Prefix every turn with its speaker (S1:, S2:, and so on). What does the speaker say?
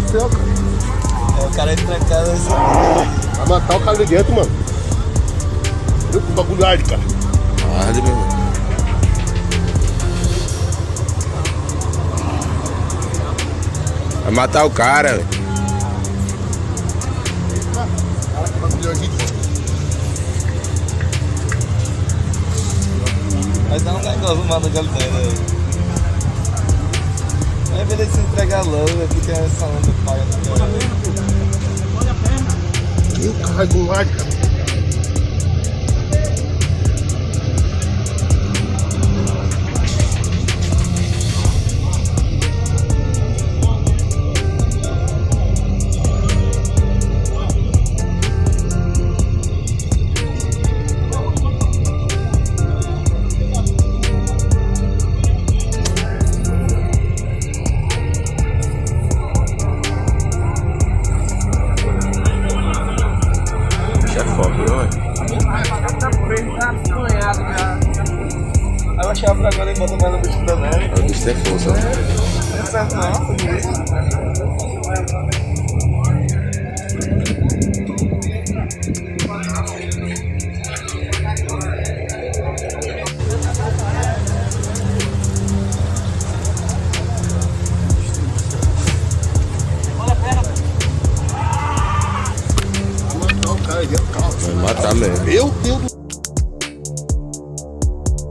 S1: céu, cara.
S2: É, o cara entra em casa assim.
S1: Vai matar o cara ali dentro, mano. Viu que bagulho arde, cara.
S3: Arde, meu irmão. Vai matar o cara, velho.
S1: Caraca, que bagulho ardido.
S2: Mas dá um negócio mal daquele tempo, né? É pra ele se entregar logo, porque essa onda paga no cara.
S1: Ih, caralho, com arde, cara.
S3: Bicho é foda, viu, velho?
S2: Aí eu achava pra agora e bota mais no bicho também.
S3: O bicho tem força, velho.
S2: Não é certo não,